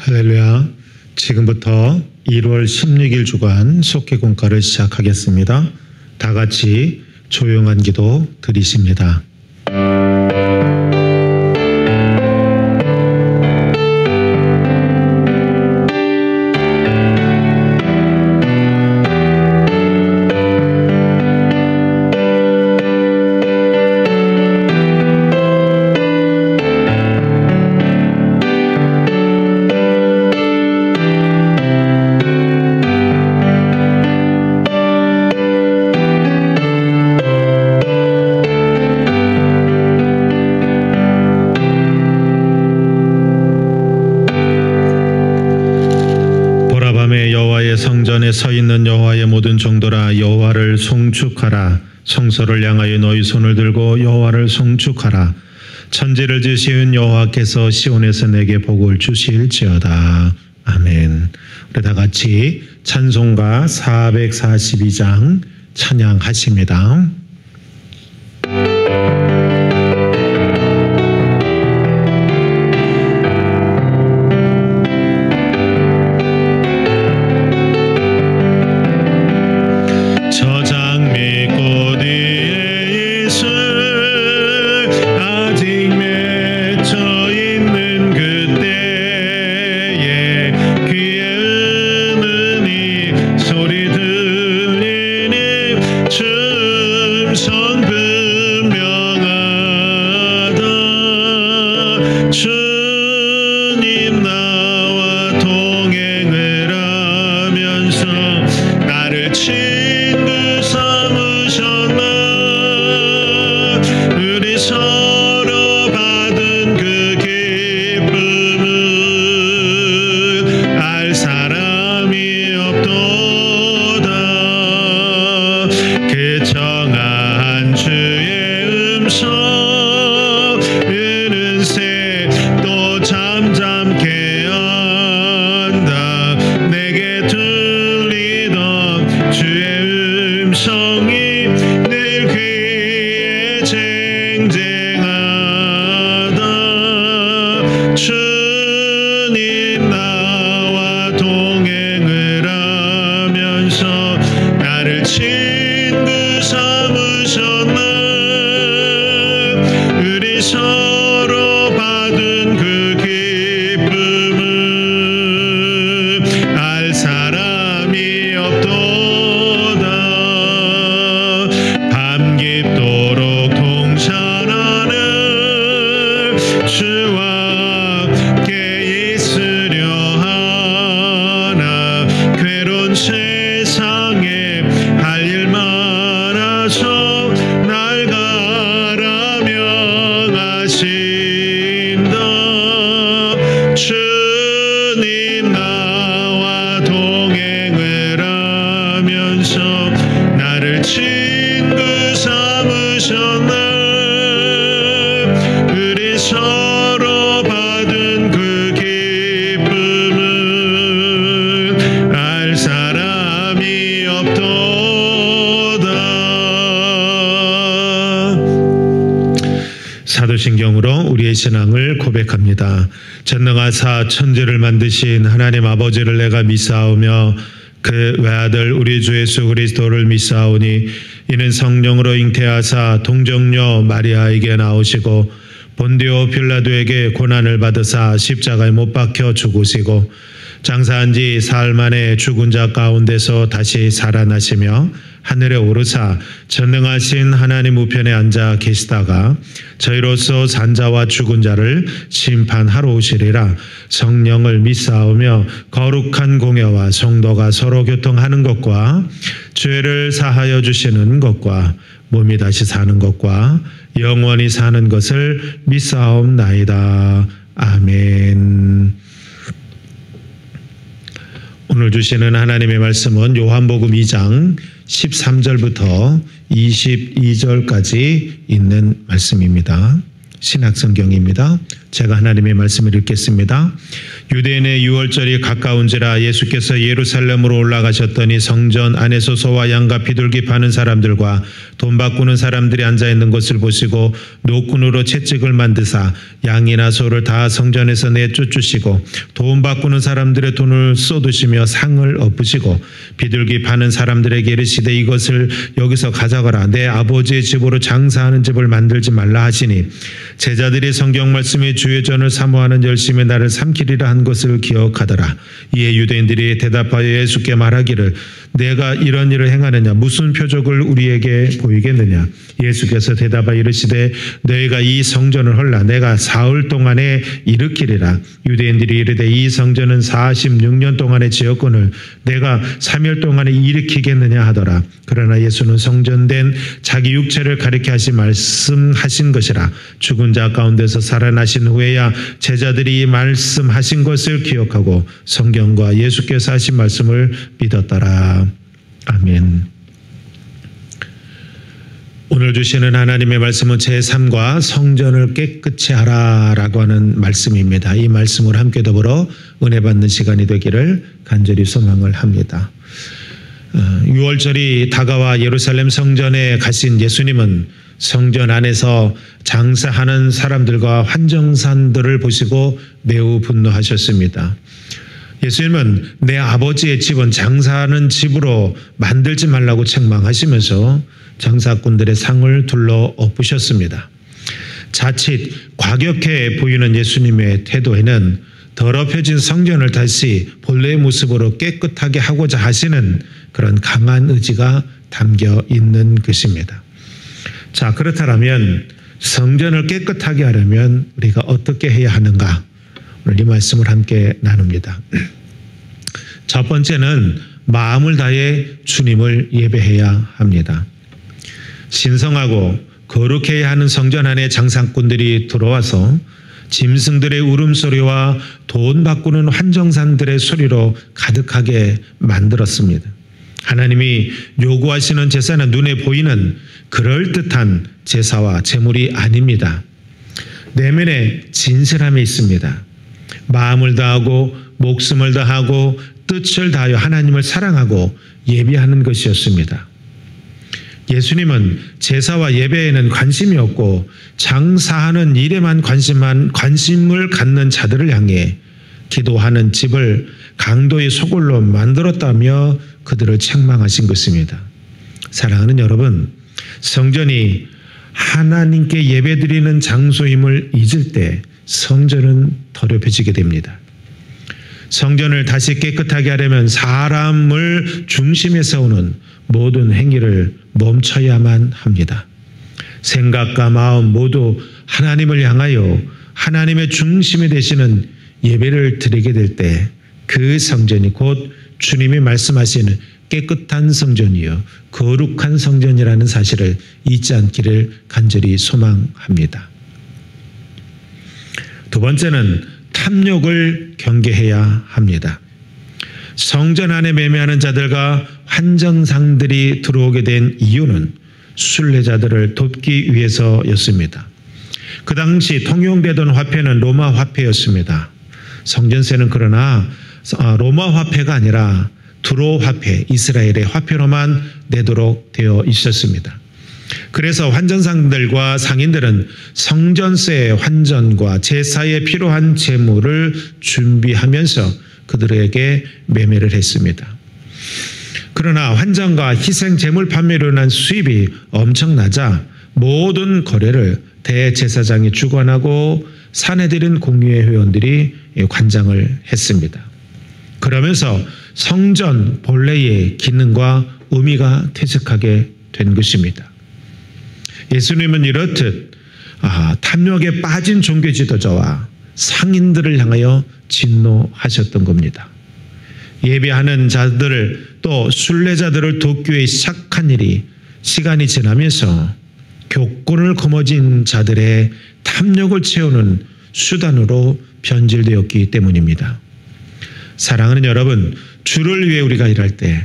할렐루야. 지금부터 1월 16일 주간 속기공과를 시작하겠습니다. 다 같이 조용한 기도 드리십니다. 성전에 서 있는 여호와의 모든 종들아, 여호와를 송축하라. 성소를 향하여 너희 손을 들고 여호와를 송축하라. 천지를 지으신 여호와께서 시온에서 내게 복을 주실지어다. 아멘. 우리 다 같이 찬송가 442장 찬양하십니다. 사도신경으로 우리의 신앙을 고백합니다. 전능하사 천지를 만드신 하나님 아버지를 내가 믿사오며 그 외아들 우리 주 예수 그리스도를 믿사오니 이는 성령으로 잉태하사 동정녀 마리아에게 나오시고 본디오 빌라도에게 고난을 받으사 십자가에 못 박혀 죽으시고 장사한 지 사흘 만에 죽은 자 가운데서 다시 살아나시며 하늘에 오르사 전능하신 하나님 우편에 앉아 계시다가 저희로서 산 자와 죽은 자를 심판하러 오시리라. 성령을 믿사오며 거룩한 공예와 성도가 서로 교통하는 것과 죄를 사하여 주시는 것과 몸이 다시 사는 것과 영원히 사는 것을 믿사옵나이다. 아멘. 오늘 주시는 하나님의 말씀은 요한복음 2장 13절부터 22절까지 있는 말씀입니다. 신약성경입니다. 제가 하나님의 말씀을 읽겠습니다. 유대인의 유월절이 가까운지라 예수께서 예루살렘으로 올라가셨더니 성전 안에서 소와 양과 비둘기 파는 사람들과 돈 바꾸는 사람들이 앉아있는 것을 보시고 노끈으로 채찍을 만드사 양이나 소를 다 성전에서 내쫓으시고 돈 바꾸는 사람들의 돈을 쏟으시며 상을 엎으시고 비둘기 파는 사람들에게 이르시되 이것을 여기서 가져가라. 내 아버지의 집으로 장사하는 집을 만들지 말라 하시니 제자들이 성경 말씀에 주의 전을 사모하는 열심히 나를 삼키리라 한 것을 기억하더라. 이에 유대인들이 대답하여 예수께 말하기를 내가 이런 일을 행하느냐 무슨 표적을 우리에게 보이겠느냐. 예수께서 대답하여 이르시되 너희가 이 성전을 헐라 내가 사흘 동안에 일으키리라. 유대인들이 이르되 이 성전은 46년 동안에 지었거늘 내가 3일 동안에 일으키겠느냐 하더라. 그러나 예수는 성전된 자기 육체를 가리켜 하신 말씀하신 것이라. 죽은 자 가운데서 살아나신 후에야 제자들이 말씀하신 것을 기억하고 성경과 예수께서 하신 말씀을 믿었더라. 아멘. 오늘 주시는 하나님의 말씀은 제3과 성전을 깨끗이 하라라고 하는 말씀입니다. 이 말씀을 함께 더불어 은혜 받는 시간이 되기를 간절히 소망을 합니다. 6월절이 다가와 예루살렘 성전에 가신 예수님은 성전 안에서 장사하는 사람들과 환정산들을 보시고 매우 분노하셨습니다. 예수님은 내 아버지의 집은 장사하는 집으로 만들지 말라고 책망하시면서 장사꾼들의 상을 둘러 엎으셨습니다. 자칫 과격해 보이는 예수님의 태도에는 더럽혀진 성전을 다시 본래의 모습으로 깨끗하게 하고자 하시는 그런 강한 의지가 담겨 있는 것입니다. 자, 그렇다면 성전을 깨끗하게 하려면 우리가 어떻게 해야 하는가? 오늘 이 말씀을 함께 나눕니다. 첫 번째는 마음을 다해 주님을 예배해야 합니다. 신성하고 거룩해야 하는 성전 안에 장사꾼들이 들어와서 짐승들의 울음소리와 돈 바꾸는 환정산들의 소리로 가득하게 만들었습니다. 하나님이 요구하시는 제사는 눈에 보이는 그럴듯한 제사와 제물이 아닙니다. 내면에 진실함이 있습니다. 마음을 다하고 목숨을 다하고 뜻을 다하여 하나님을 사랑하고 예배하는 것이었습니다. 예수님은 제사와 예배에는 관심이 없고 장사하는 일에만 관심을 갖는 자들을 향해 기도하는 집을 강도의 소굴로 만들었다며 그들을 책망하신 것입니다. 사랑하는 여러분, 성전이 하나님께 예배드리는 장소임을 잊을 때 성전은 더럽혀지게 됩니다. 성전을 다시 깨끗하게 하려면 사람을 중심에 세우는 모든 행위를 멈춰야만 합니다. 생각과 마음 모두 하나님을 향하여 하나님의 중심이 되시는 예배를 드리게 될 때 그 성전이 곧 주님이 말씀하시는 깨끗한 성전이요 거룩한 성전이라는 사실을 잊지 않기를 간절히 소망합니다. 두 번째는 탐욕을 경계해야 합니다. 성전 안에 매매하는 자들과 환정상들이 들어오게 된 이유는 순례자들을 돕기 위해서였습니다. 그 당시 통용되던 화폐는 로마 화폐였습니다. 성전세는 그러나 로마 화폐가 아니라 두로 화폐, 이스라엘의 화폐로만 내도록 되어 있었습니다. 그래서 환전상들과 상인들은 성전세 환전과 제사에 필요한 재물을 준비하면서 그들에게 매매를 했습니다. 그러나 환전과 희생 재물 판매로 인한 수입이 엄청나자 모든 거래를 대제사장이 주관하고 사내들인 공유회 회원들이 관장을 했습니다. 그러면서 성전 본래의 기능과 의미가 퇴색하게 된 것입니다. 예수님은 이렇듯 탐욕에 빠진 종교 지도자와 상인들을 향하여 진노하셨던 겁니다. 예배하는 자들을 또 순례자들을 돕기 위해 시작한 일이 시간이 지나면서 교권을 거머쥔 자들의 탐욕을 채우는 수단으로 변질되었기 때문입니다. 사랑하는 여러분, 주를 위해 우리가 일할 때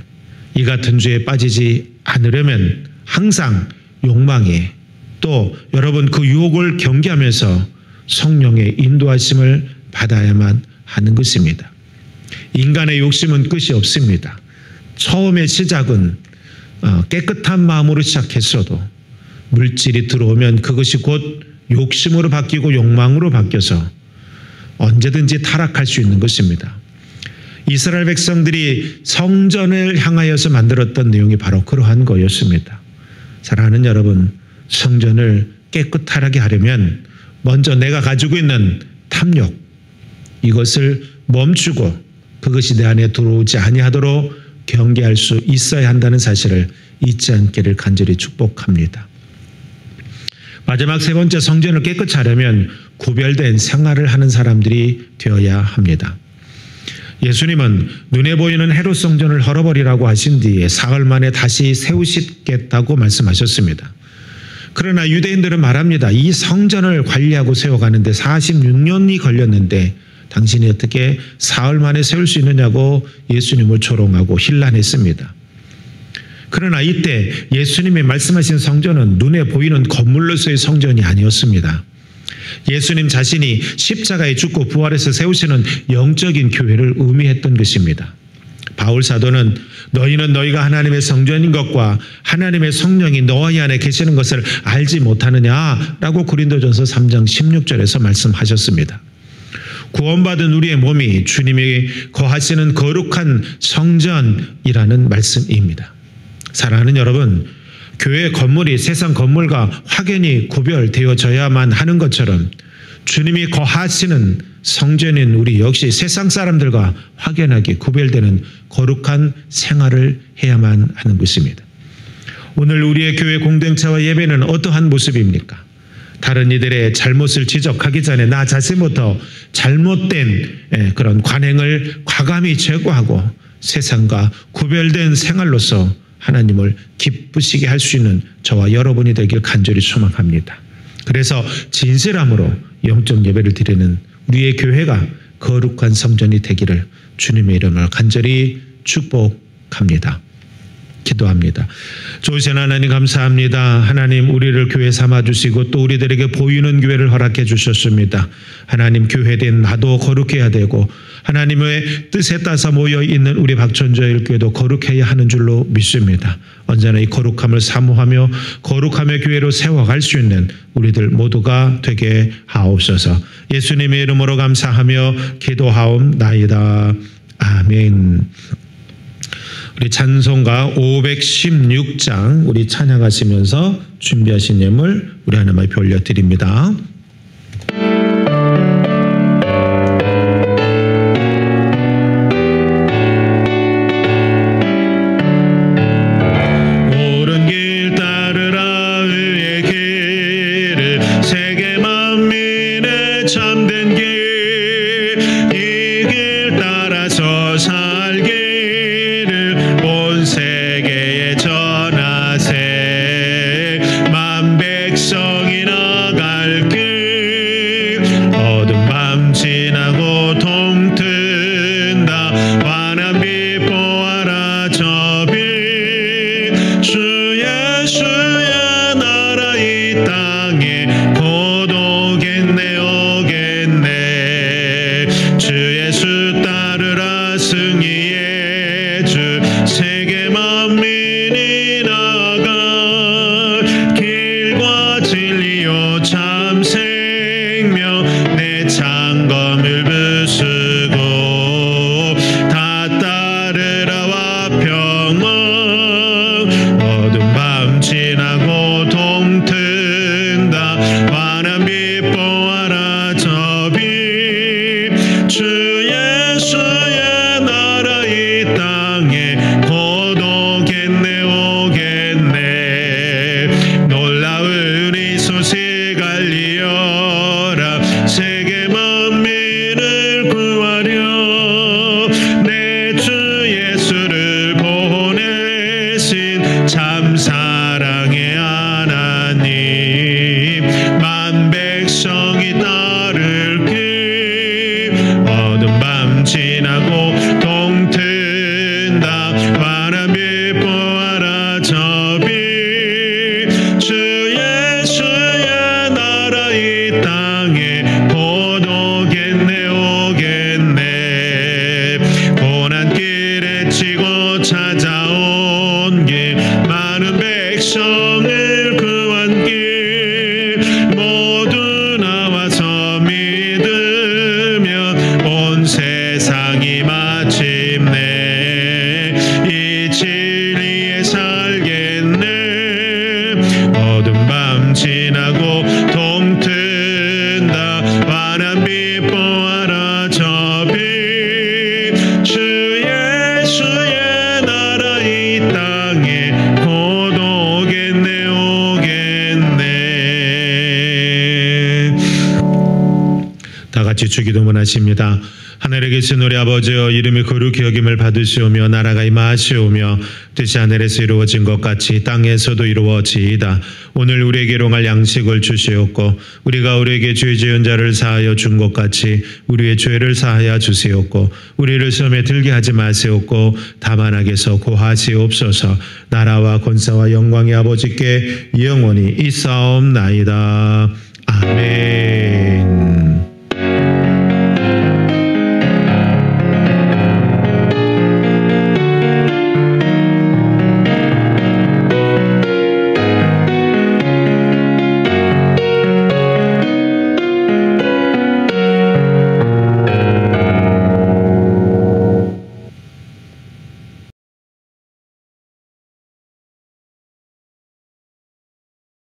이 같은 죄에 빠지지 않으려면 항상 욕망에 또 여러분 그 유혹을 경계하면서 성령의 인도하심을 받아야만 하는 것입니다. 인간의 욕심은 끝이 없습니다. 처음의 시작은 깨끗한 마음으로 시작했어도 물질이 들어오면 그것이 곧 욕심으로 바뀌고 욕망으로 바뀌어서 언제든지 타락할 수 있는 것입니다. 이스라엘 백성들이 성전을 향하여서 만들었던 내용이 바로 그러한 거였습니다. 사랑하는 여러분, 성전을 깨끗하게 하려면 먼저 내가 가지고 있는 탐욕, 이것을 멈추고 그것이 내 안에 들어오지 아니하도록 경계할 수 있어야 한다는 사실을 잊지 않기를 간절히 축복합니다. 마지막 세 번째, 성전을 깨끗이 하려면 구별된 생활을 하는 사람들이 되어야 합니다. 예수님은 눈에 보이는 헤롯 성전을 헐어버리라고 하신 뒤에 사흘 만에 다시 세우시겠다고 말씀하셨습니다. 그러나 유대인들은 말합니다. 이 성전을 관리하고 세워가는데 46년이 걸렸는데 당신이 어떻게 사흘 만에 세울 수 있느냐고 예수님을 조롱하고 힐난했습니다. 그러나 이때 예수님이 말씀하신 성전은 눈에 보이는 건물로서의 성전이 아니었습니다. 예수님 자신이 십자가에 죽고 부활해서 세우시는 영적인 교회를 의미했던 것입니다. 바울 사도는 너희는 너희가 하나님의 성전인 것과 하나님의 성령이 너희 안에 계시는 것을 알지 못하느냐라고 고린도전서 3장 16절에서 말씀하셨습니다. 구원받은 우리의 몸이 주님이 거하시는 거룩한 성전이라는 말씀입니다. 사랑하는 여러분, 교회 건물이 세상 건물과 확연히 구별되어져야만 하는 것처럼 주님이 거하시는 성전인 우리 역시 세상 사람들과 확연하게 구별되는 거룩한 생활을 해야만 하는 것입니다. 오늘 우리의 교회 공동체와 예배는 어떠한 모습입니까? 다른 이들의 잘못을 지적하기 전에 나 자신부터 잘못된 그런 관행을 과감히 제거하고 세상과 구별된 생활로서 하나님을 기쁘시게 할 수 있는 저와 여러분이 되길 간절히 소망합니다. 그래서 진실함으로 영적 예배를 드리는 우리의 교회가 거룩한 성전이 되기를 주님의 이름으로 간절히 축복합니다. 기도합니다. 좋으신 하나님 감사합니다. 하나님 우리를 교회 삼아주시고 또 우리들에게 보이는 교회를 허락해 주셨습니다. 하나님 교회된 나도 거룩해야 되고 하나님의 뜻에 따라서 모여있는 우리 박천저일교회도 거룩해야 하는 줄로 믿습니다. 언제나 이 거룩함을 사모하며 거룩함의 교회로 세워갈 수 있는 우리들 모두가 되게 하옵소서. 예수님의 이름으로 감사하며 기도하옵나이다. 아멘. 우리 찬송가 516장 우리 찬양하시면서 준비하신 예물 우리 하나님 앞에 올려드립니다. 옳은 길 따르라 의의 길을 세계 만민의 참된 길 이 길 따라서 살기를 온 세계에 전하세. 만 백성이 나갈 길 어두운 밤 지나고 동튼다. 환한 빛 보아라 저 빛. 주 예수의 나라 이 땅에 곧 오겠네 오겠네. 주 예수 따르라 승리의 주. 세계 만민이 나가 길과 진리요 참 생명 내 창검을 부수고 다 따르라와 평강. 어두운 밤 지나고 동튼다. 환한 빛 보아라 저 빛. 주 예수의 나라 이 땅에 곧 오겠네 오겠네. 놀라운 이 소식 알려 모두 나와서 믿으면 온 세상이 마침내 이 진리에 살겠네. 어두운 밤 지나고 동튼다 환한 빛 보아라 저 빛 주 예수의 나라 이 땅에 곧 오겠네 오겠네. 다 같이 주기도문 하십니다. 하늘에 계신 우리 아버지여 이름이 거룩히 여김을 받으시오며 나라가 임하시오며 뜻이 하늘에서 이루어진 것 같이 땅에서도 이루어지이다. 오늘 우리에게 일용할 양식을 주시옵고 우리가 우리에게 죄 지은 자를 사하여 준 것 같이 우리의 죄를 사하여 주시옵고 우리를 시험에 들게 하지 마시옵고 다만 악에서 구하시옵소서. 나라와 권세와 영광이 아버지께 영원히 있사옵나이다. 아멘.